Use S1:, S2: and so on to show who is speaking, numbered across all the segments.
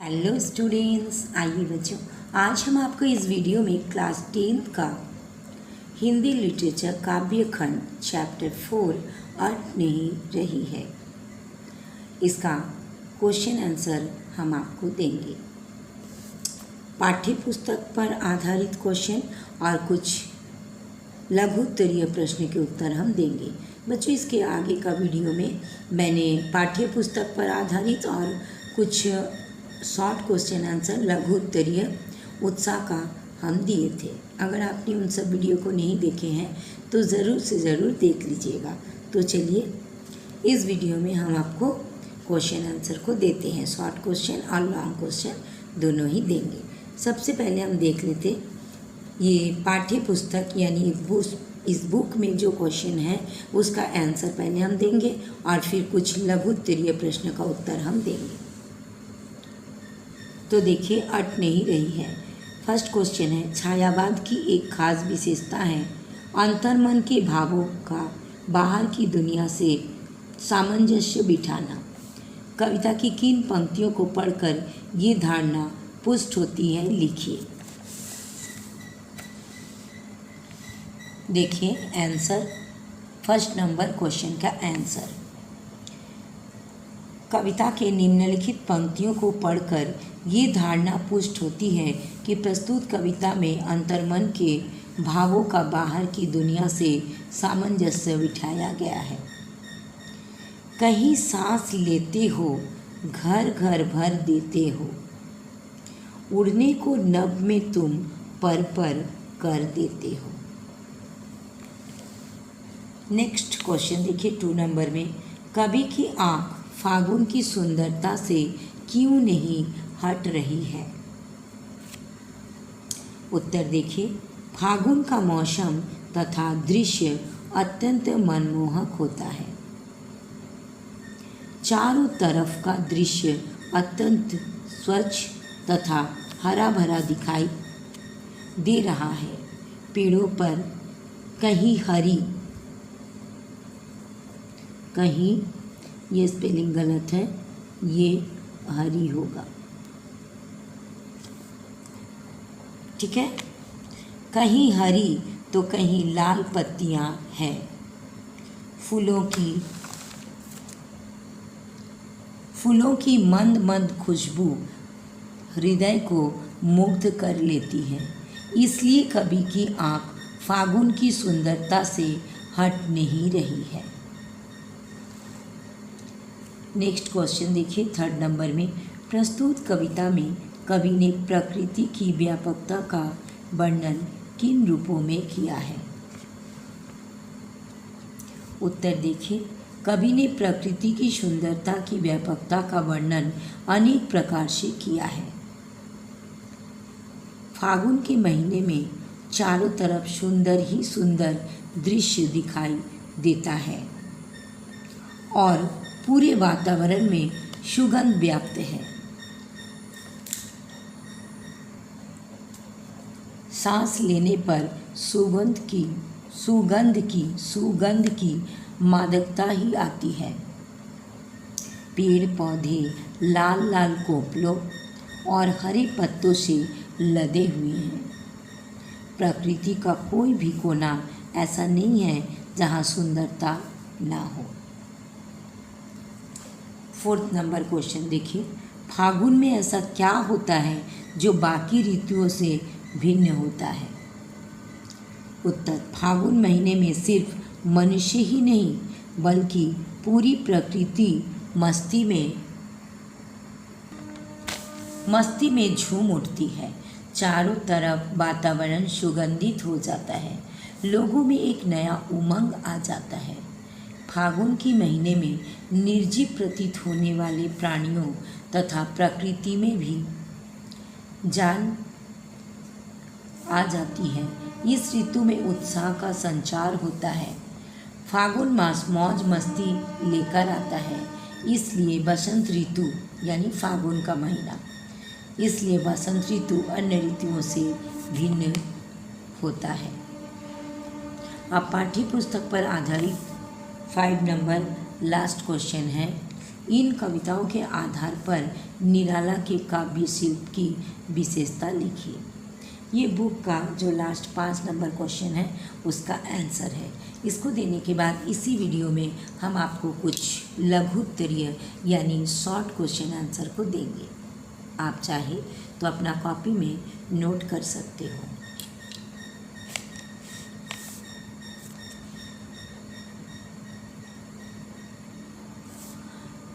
S1: Hello students, आइए बच्चों, आज हम आपको इस वीडियो में क्लास 10th का हिंदी लिटरेचर काव्य खंड चैप्टर 4 अर्थ नहीं रही है, इसका क्वेश्चन आंसर हम आपको देंगे। पाठ्य पुस्तक पर आधारित क्वेश्चन और कुछ लघु उत्तरीय प्रश्न के उत्तर हम देंगे। बच्चों, इसके आगे का वीडियो में मैंने पाठ्य पुस्तक पर आधारित और कुछ शॉर्ट क्वेश्चन आंसर लघु उत्तरीय उत्साह का हम दिए थे। अगर आपने उन सब वीडियो को नहीं देखे हैं तो ज़रूर से ज़रूर देख लीजिएगा। तो चलिए, इस वीडियो में हम आपको क्वेश्चन आंसर को देते हैं, शॉर्ट क्वेश्चन और लॉन्ग क्वेश्चन दोनों ही देंगे। सबसे पहले हम देख लेते ये पाठ्य पुस्तक यानी इस बुक में जो क्वेश्चन है उसका आंसर पहले हम देंगे और फिर कुछ लघु उत्तरीय प्रश्न का उत्तर हम देंगे। तो देखिए, अट नहीं रही है। फर्स्ट क्वेश्चन है, छायावाद की एक खास विशेषता है अंतर्मन के भावों का बाहर की दुनिया से सामंजस्य बिठाना। कविता की किन पंक्तियों को पढ़कर ये धारणा पुष्ट होती है, लिखिए। देखिए आंसर, फर्स्ट नंबर क्वेश्चन का आंसर, कविता के निम्नलिखित पंक्तियों को पढ़कर ये धारणा पुष्ट होती है कि प्रस्तुत कविता में अंतर्मन के भावों का बाहर की दुनिया से सामंजस्य बिठाया गया है। कहीं सांस लेते हो, घर घर भर देते हो, उड़ने को नभ में तुम पर कर देते हो। नेक्स्ट क्वेश्चन देखिए 2 नंबर में, कवि की आँख फागुन की सुंदरता से क्यों नहीं हट रही है। उत्तर देखिए, फागुन का मौसम तथा दृश्य अत्यंत मनमोहक होता है। चारों तरफ का दृश्य अत्यंत स्वच्छ तथा हरा भरा दिखाई दे रहा है। पेड़ों पर कहीं हरी, कहीं, ये स्पेलिंग गलत है, ये हरी होगा, ठीक है, कहीं हरी तो कहीं लाल पत्तियां हैं। फूलों की मंद मंद खुशबू हृदय को मुग्ध कर लेती है। इसलिए कवि की आँख फागुन की सुंदरता से हट नहीं रही है। नेक्स्ट क्वेश्चन देखिए 3rd नंबर में, प्रस्तुत कविता में कवि ने प्रकृति की व्यापकता का वर्णन किन रूपों में किया है। उत्तर देखिए, कवि ने प्रकृति की सुंदरता की व्यापकता का वर्णन अनेक प्रकार से किया है। फागुन के महीने में चारों तरफ सुंदर ही सुंदर दृश्य दिखाई देता है और पूरे वातावरण में सुगंध व्याप्त है। सांस लेने पर सुगंध की मादकता ही आती है। पेड़ पौधे लाल लाल कोपलों और हरे पत्तों से लदे हुए हैं। प्रकृति का कोई भी कोना ऐसा नहीं है जहाँ सुंदरता ना हो। 4th नंबर क्वेश्चन देखिए, फागुन में ऐसा क्या होता है जो बाकी ऋतुओं से भिन्न होता है। उत्तर, फागुन महीने में सिर्फ मनुष्य ही नहीं बल्कि पूरी प्रकृति मस्ती में झूम उठती है। चारों तरफ वातावरण सुगंधित हो जाता है, लोगों में एक नया उमंग आ जाता है। फागुन के महीने में निर्जीव प्रतीत होने वाले प्राणियों तथा प्रकृति में भी जान आ जाती है। इस ऋतु में उत्साह का संचार होता है। फागुन मास मौज मस्ती लेकर आता है, इसलिए बसंत ऋतु यानी फागुन का महीना, इसलिए बसंत ऋतु अन्य ऋतुओं से भिन्न होता है। अब पाठ्य पुस्तक पर आधारित 5 नंबर लास्ट क्वेश्चन है, इन कविताओं के आधार पर निराला के काव्य शिल्प की विशेषता लिखिए। ये बुक का जो लास्ट 5 नंबर क्वेश्चन है उसका आंसर है। इसको देने के बाद इसी वीडियो में हम आपको कुछ लघु उत्तरीय यानी शॉर्ट क्वेश्चन आंसर को देंगे। आप चाहे तो अपना कॉपी में नोट कर सकते हो।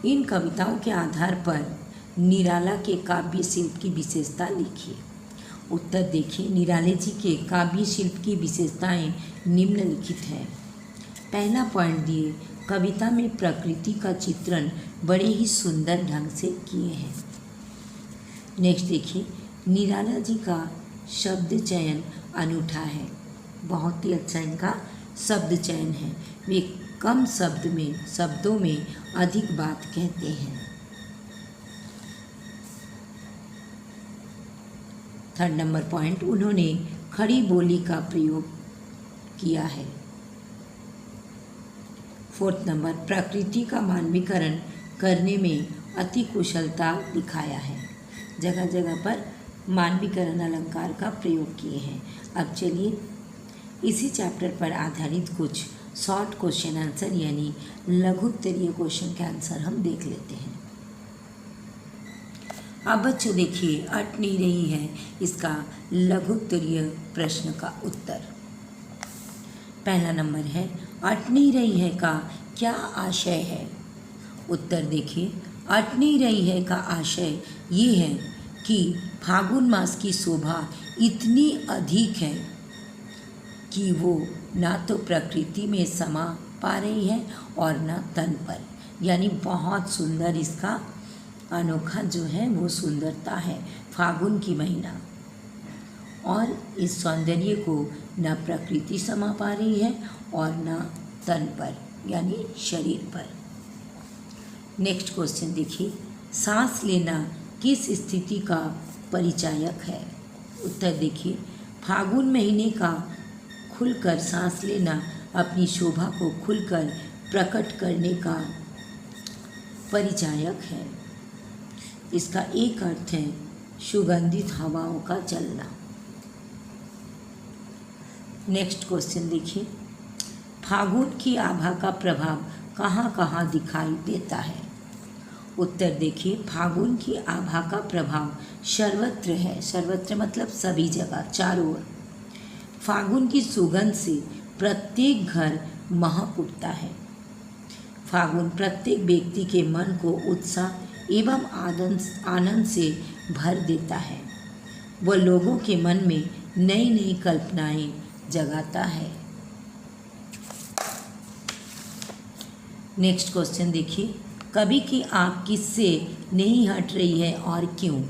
S1: इन कविताओं के आधार पर निराला के काव्य शिल्प की विशेषता लिखिए। उत्तर देखिए, निराले जी के काव्य शिल्प की विशेषताएं निम्नलिखित हैं। पहला पॉइंट दिए, कविता में प्रकृति का चित्रण बड़े ही सुंदर ढंग से किए हैं। नेक्स्ट देखिए, निराला जी का शब्द चयन अनूठा है, बहुत ही अच्छा इनका शब्द चयन है। वे कम शब्दों में अधिक बात कहते हैं। थर्ड नंबर पॉइंट, उन्होंने खड़ी बोली का प्रयोग किया है। फोर्थ नंबर, प्रकृति का मानवीकरण करने में अति कुशलता दिखाया है। जगह जगह पर मानवीकरण अलंकार का प्रयोग किए हैं। अब चलिए इसी चैप्टर पर आधारित कुछ शॉर्ट क्वेश्चन आंसर यानी लघु उत्तरीय क्वेश्चन के आंसर हम देख लेते हैं। अब बच्चों देखिए, अट नहीं रही है इसका लघु उत्तरीय प्रश्न का उत्तर। पहला नंबर है, अट नहीं रही है का क्या आशय है? उत्तर देखिए, अट नहीं रही है का आशय ये है कि फागुन मास की शोभा इतनी अधिक है कि वो ना तो प्रकृति में समा पा रही है और ना तन पर, यानी बहुत सुंदर इसका अनोखा जो है वो सुंदरता है फागुन की महीना, और इस सौंदर्य को ना प्रकृति समा पा रही है और ना तन पर यानी शरीर पर। नेक्स्ट क्वेश्चन देखिए, सांस लेना किस स्थिति का परिचायक है? उत्तर देखिए, फागुन महीने का खुलकर सांस लेना अपनी शोभा को खुलकर प्रकट करने का परिचायक है। इसका एक अर्थ है सुगंधित हवाओं का चलना। नेक्स्ट क्वेश्चन देखिए, फागुन की आभा का प्रभाव कहाँ कहाँ दिखाई देता है? उत्तर देखिए, फागुन की आभा का प्रभाव सर्वत्र है। सर्वत्र मतलब सभी जगह, चारों ओर। फागुन की सुगंध से प्रत्येक घर महक उठता है। फागुन प्रत्येक व्यक्ति के मन को उत्साह एवं आनंद से भर देता है। वह लोगों के मन में नई नई कल्पनाएं जगाता है। नेक्स्ट क्वेश्चन देखिए, कवि की आँख किससे नहीं हट रही है और क्यों?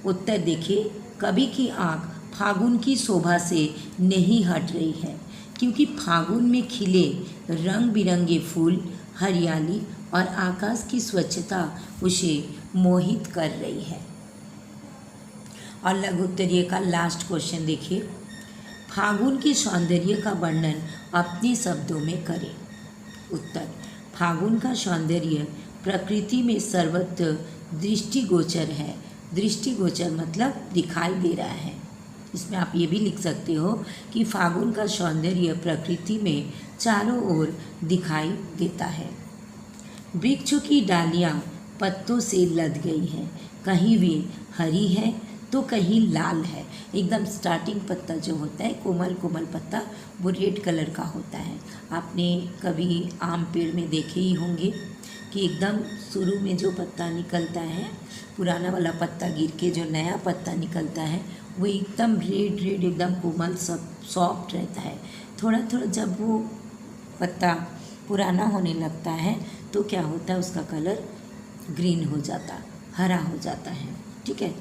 S1: उत्तर देखिए, कवि की आँख फागुन की शोभा से नहीं हट रही है, क्योंकि फागुन में खिले रंग बिरंगे फूल, हरियाली और आकाश की स्वच्छता उसे मोहित कर रही है। और लघु उत्तरीय का लास्ट क्वेश्चन देखिए, फागुन के सौंदर्य का वर्णन अपने शब्दों में करें। उत्तर, फागुन का सौंदर्य प्रकृति में सर्वत्र दृष्टिगोचर है। दृष्टिगोचर मतलब दिखाई दे रहा है। इसमें आप ये भी लिख सकते हो कि फागुन का सौंदर्य प्रकृति में चारों ओर दिखाई देता है। वृक्षों की डालियाँ पत्तों से लद गई हैं, कहीं वे हरी है तो कहीं लाल है। एकदम स्टार्टिंग पत्ता जो होता है कोमल कोमल पत्ता, वो रेड कलर का होता है। आपने कभी आम पेड़ में देखे ही होंगे कि एकदम शुरू में जो पत्ता निकलता है, पुराना वाला पत्ता गिर के जो नया पत्ता निकलता है वो एकदम रेड एकदम कोमल सॉफ्ट रहता है। थोड़ा थोड़ा जब वो पत्ता पुराना होने लगता है तो क्या होता है, उसका कलर ग्रीन हो जाता, हरा हो जाता है। ठीक है,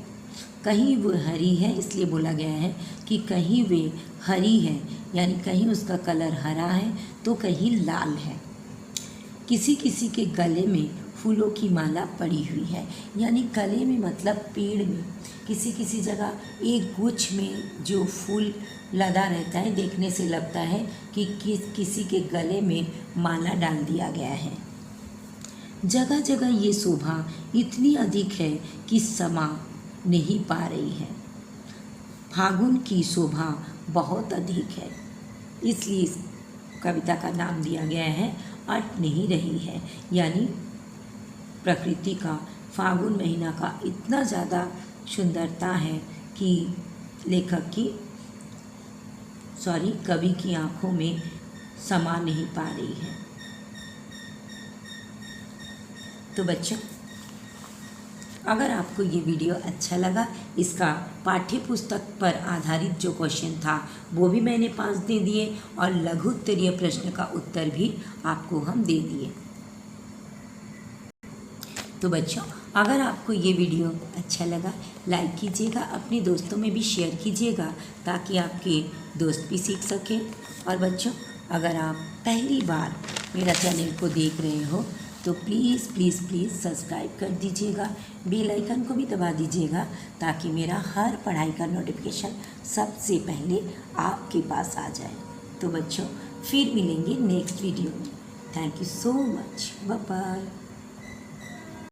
S1: कहीं वो हरी है इसलिए बोला गया है कि कहीं वे हरी है, यानी कहीं उसका कलर हरा है तो कहीं लाल है। किसी किसी के गले में फूलों की माला पड़ी हुई है, यानी गले में मतलब पेड़ में किसी किसी जगह एक गुच्छ में जो फूल लदा रहता है, देखने से लगता है कि किसी के गले में माला डाल दिया गया है। जगह जगह ये शोभा इतनी अधिक है कि समा नहीं पा रही है। फागुन की शोभा बहुत अधिक है, इसलिए इस कविता का नाम दिया गया है अट नहीं रही है। यानी प्रकृति का फागुन महीना का इतना ज़्यादा सुंदरता है कि कवि की आँखों में समा नहीं पा रही है। तो बच्चों, अगर आपको ये वीडियो अच्छा लगा, इसका पाठ्य पुस्तक पर आधारित जो क्वेश्चन था वो भी मैंने 5 दे दिए और लघु उत्तरीय प्रश्न का उत्तर भी आपको हम दे दिए। तो बच्चों, अगर आपको ये वीडियो अच्छा लगा, लाइक कीजिएगा, अपने दोस्तों में भी शेयर कीजिएगा ताकि आपके दोस्त भी सीख सकें। और बच्चों, अगर आप पहली बार मेरा चैनल को देख रहे हो तो प्लीज़ प्लीज़ प्लीज़ सब्सक्राइब कर दीजिएगा, बेल आइकन को भी दबा दीजिएगा ताकि मेरा हर पढ़ाई का नोटिफिकेशन सबसे पहले आपके पास आ जाए। तो बच्चों, फिर मिलेंगे नेक्स्ट वीडियो में। Thank you so much. Bye bye.